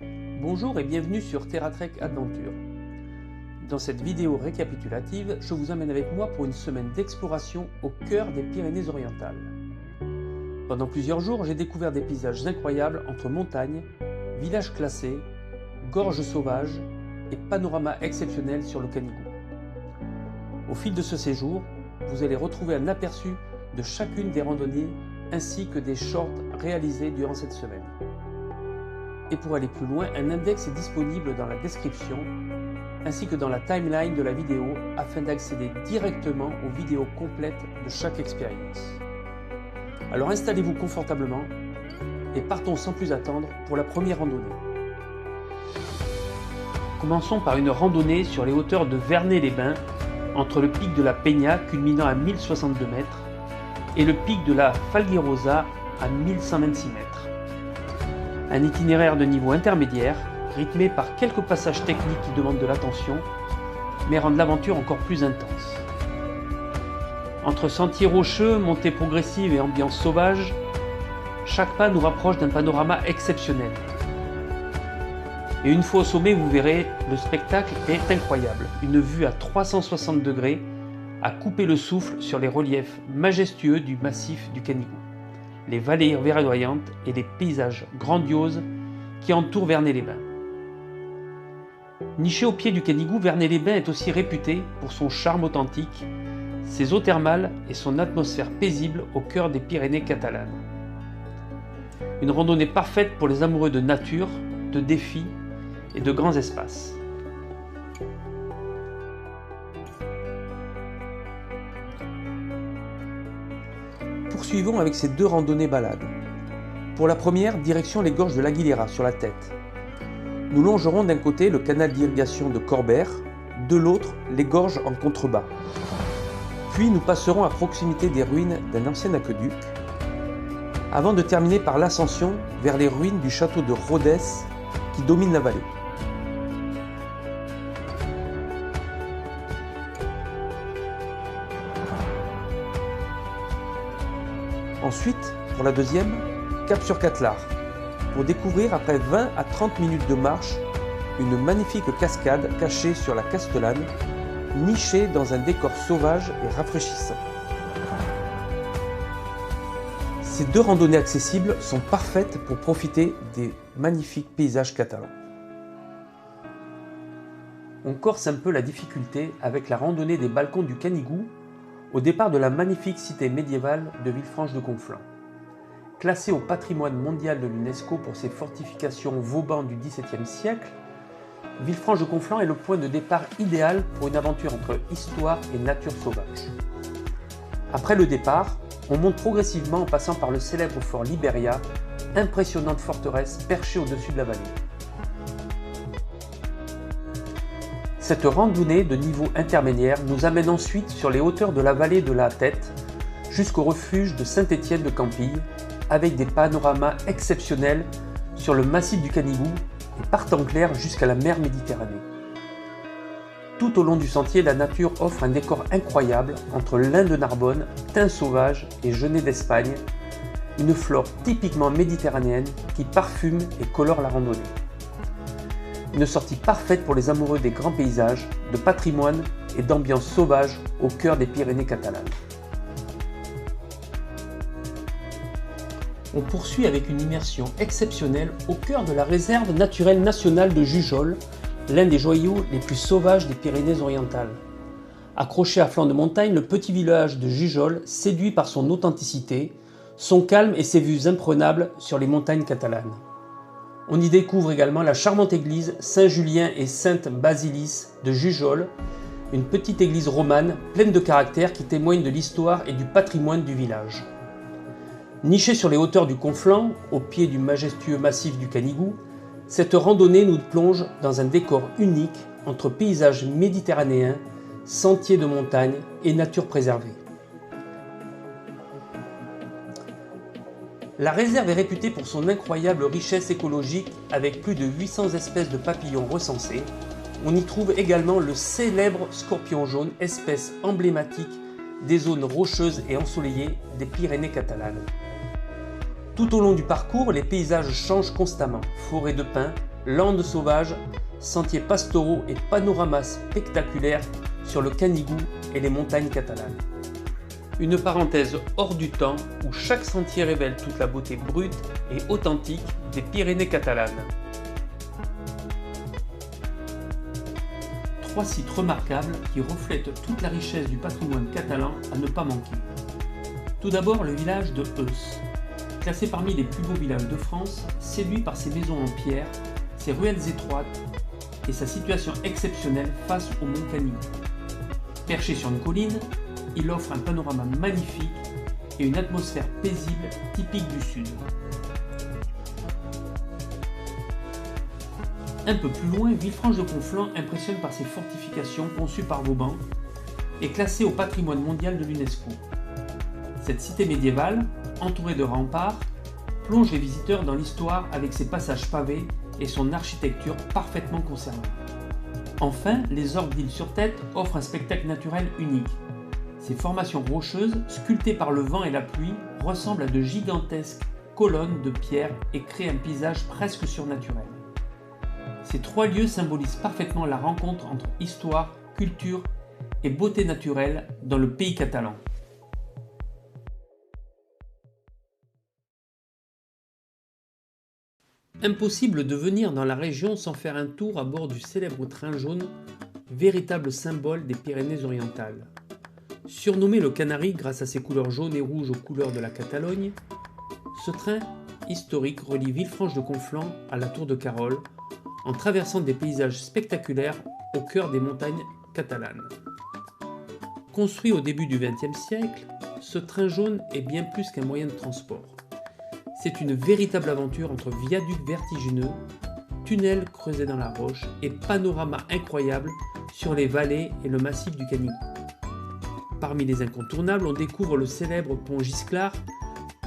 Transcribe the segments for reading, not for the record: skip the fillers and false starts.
Bonjour et bienvenue sur TerraTrek Adventure. Dans cette vidéo récapitulative, je vous emmène avec moi pour une semaine d'exploration au cœur des Pyrénées-Orientales. Pendant plusieurs jours, j'ai découvert des paysages incroyables entre montagnes, villages classés, gorges sauvages et panoramas exceptionnels sur le Canigou. Au fil de ce séjour, vous allez retrouver un aperçu de chacune des randonnées ainsi que des shorts réalisés durant cette semaine. Et pour aller plus loin, un index est disponible dans la description ainsi que dans la timeline de la vidéo afin d'accéder directement aux vidéos complètes de chaque expérience. Alors installez-vous confortablement et partons sans plus attendre pour la première randonnée. Commençons par une randonnée sur les hauteurs de Vernay-les-Bains entre le pic de la Peña culminant à 1062 mètres et le pic de la Falguirosa à 1126 mètres. Un itinéraire de niveau intermédiaire, rythmé par quelques passages techniques qui demandent de l'attention, mais rendent l'aventure encore plus intense. Entre sentiers rocheux, montées progressives et ambiance sauvage, chaque pas nous rapproche d'un panorama exceptionnel. Et une fois au sommet, vous verrez, le spectacle est incroyable. Une vue à 360 degrés à couper le souffle sur les reliefs majestueux du massif du Canigou, les vallées verdoyantes et les paysages grandioses qui entourent Vernay-les-Bains. Niché au pied du Canigou, Vernay-les-Bains est aussi réputé pour son charme authentique, ses eaux thermales et son atmosphère paisible au cœur des Pyrénées catalanes. Une randonnée parfaite pour les amoureux de nature, de défis et de grands espaces. Poursuivons avec ces deux randonnées balades. Pour la première, direction les gorges de l'Aguilera sur la tête. Nous longerons d'un côté le canal d'irrigation de Corbère, de l'autre les gorges en contrebas. Puis nous passerons à proximité des ruines d'un ancien aqueduc, avant de terminer par l'ascension vers les ruines du château de Rodez qui domine la vallée. Ensuite, pour la deuxième, cap sur Cattelard, pour découvrir après 20 à 30 minutes de marche une magnifique cascade cachée sur la Castellane, nichée dans un décor sauvage et rafraîchissant. Ces deux randonnées accessibles sont parfaites pour profiter des magnifiques paysages catalans. On corse un peu la difficulté avec la randonnée des balcons du Canigou au départ de la magnifique cité médiévale de Villefranche-de-Conflans. Classée au patrimoine mondial de l'UNESCO pour ses fortifications Vauban du XVIIe siècle, Villefranche-de-Conflans est le point de départ idéal pour une aventure entre histoire et nature sauvage. Après le départ, on monte progressivement en passant par le célèbre fort Liberia, impressionnante forteresse perchée au-dessus de la vallée. Cette randonnée de niveau intermédiaire nous amène ensuite sur les hauteurs de la vallée de la Tête jusqu'au refuge de Saint-Étienne de Campille avec des panoramas exceptionnels sur le massif du Canigou et partant clair jusqu'à la mer Méditerranée. Tout au long du sentier, la nature offre un décor incroyable entre lin de Narbonne, thym sauvage et genêt d'Espagne, une flore typiquement méditerranéenne qui parfume et colore la randonnée. Une sortie parfaite pour les amoureux des grands paysages, de patrimoine et d'ambiance sauvage au cœur des Pyrénées catalanes. On poursuit avec une immersion exceptionnelle au cœur de la réserve naturelle nationale de Jujol, l'un des joyaux les plus sauvages des Pyrénées-Orientales. Accroché à flanc de montagne, le petit village de Jujol séduit par son authenticité, son calme et ses vues imprenables sur les montagnes catalanes. On y découvre également la charmante église Saint-Julien et Sainte-Basilis de Jujol, une petite église romane pleine de caractère qui témoigne de l'histoire et du patrimoine du village. Nichée sur les hauteurs du Conflans, au pied du majestueux massif du Canigou, cette randonnée nous plonge dans un décor unique entre paysages méditerranéens, sentiers de montagne et nature préservée. La réserve est réputée pour son incroyable richesse écologique avec plus de 800 espèces de papillons recensées. On y trouve également le célèbre scorpion jaune, espèce emblématique des zones rocheuses et ensoleillées des Pyrénées catalanes. Tout au long du parcours, les paysages changent constamment. Forêts de pins, landes sauvages, sentiers pastoraux et panoramas spectaculaires sur le Canigou et les montagnes catalanes. Une parenthèse hors du temps où chaque sentier révèle toute la beauté brute et authentique des Pyrénées catalanes. 3 sites remarquables qui reflètent toute la richesse du patrimoine catalan à ne pas manquer. Tout d'abord, le village de Eus. Classé parmi les plus beaux villages de France, séduit par ses maisons en pierre, ses ruelles étroites et sa situation exceptionnelle face au mont Canigou. Perché sur une colline, il offre un panorama magnifique et une atmosphère paisible typique du sud. Un peu plus loin, Villefranche-de-Conflans impressionne par ses fortifications conçues par Vauban et classée au patrimoine mondial de l'UNESCO. Cette cité médiévale, entourée de remparts, plonge les visiteurs dans l'histoire avec ses passages pavés et son architecture parfaitement conservée. Enfin, les orgues d'Île-sur-Tête offrent un spectacle naturel unique. Ces formations rocheuses, sculptées par le vent et la pluie, ressemblent à de gigantesques colonnes de pierre et créent un paysage presque surnaturel. Ces 3 lieux symbolisent parfaitement la rencontre entre histoire, culture et beauté naturelle dans le pays catalan. Impossible de venir dans la région sans faire un tour à bord du célèbre train jaune, véritable symbole des Pyrénées-Orientales. Surnommé le Canari grâce à ses couleurs jaunes et rouges aux couleurs de la Catalogne, ce train historique relie Villefranche-de-Conflans à la Tour de Carol, en traversant des paysages spectaculaires au cœur des montagnes catalanes. Construit au début du XXe siècle, ce train jaune est bien plus qu'un moyen de transport. C'est une véritable aventure entre viaducs vertigineux, tunnels creusés dans la roche et panoramas incroyables sur les vallées et le massif du Canigou. Parmi les incontournables, on découvre le célèbre pont Gisclar,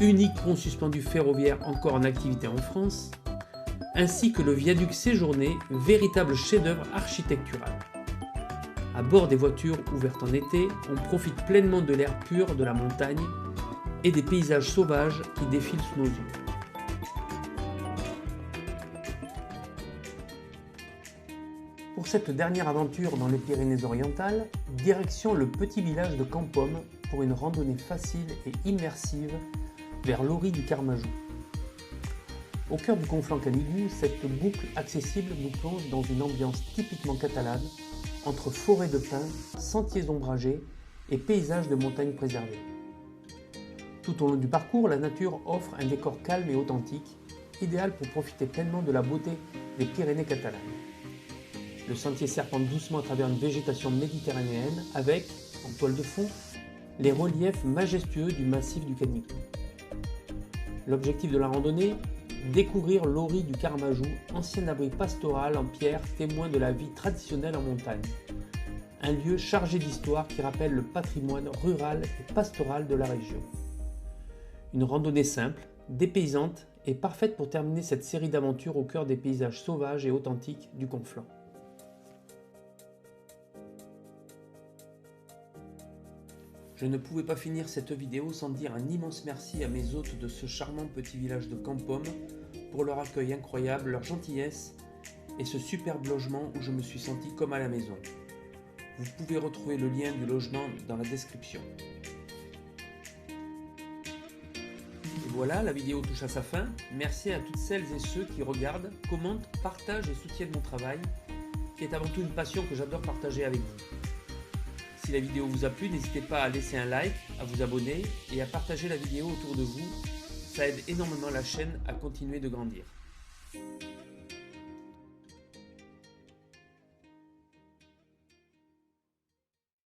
unique pont suspendu ferroviaire encore en activité en France, ainsi que le viaduc Séjourné, véritable chef-d'œuvre architectural. À bord des voitures ouvertes en été, on profite pleinement de l'air pur de la montagne et des paysages sauvages qui défilent sous nos yeux. Pour cette dernière aventure dans les Pyrénées-Orientales, direction le petit village de Campom pour une randonnée facile et immersive vers l'Orie du Carmajou. Au cœur du conflant Canigou, cette boucle accessible nous plonge dans une ambiance typiquement catalane, entre forêts de pins, sentiers ombragés et paysages de montagnes préservés. Tout au long du parcours, la nature offre un décor calme et authentique, idéal pour profiter pleinement de la beauté des Pyrénées catalanes. Le sentier serpente doucement à travers une végétation méditerranéenne avec, en toile de fond, les reliefs majestueux du massif du Canigou. L'objectif de la randonnée, découvrir l'Orie du Carmajou, ancien abri pastoral en pierre témoin de la vie traditionnelle en montagne. Un lieu chargé d'histoire qui rappelle le patrimoine rural et pastoral de la région. Une randonnée simple, dépaysante et parfaite pour terminer cette série d'aventures au cœur des paysages sauvages et authentiques du Conflent. Je ne pouvais pas finir cette vidéo sans dire un immense merci à mes hôtes de ce charmant petit village de Campom pour leur accueil incroyable, leur gentillesse et ce superbe logement où je me suis senti comme à la maison. Vous pouvez retrouver le lien du logement dans la description. Et voilà, la vidéo touche à sa fin. Merci à toutes celles et ceux qui regardent, commentent, partagent et soutiennent mon travail, qui est avant tout une passion que j'adore partager avec vous. Si la vidéo vous a plu, n'hésitez pas à laisser un like, à vous abonner et à partager la vidéo autour de vous. Ça aide énormément la chaîne à continuer de grandir.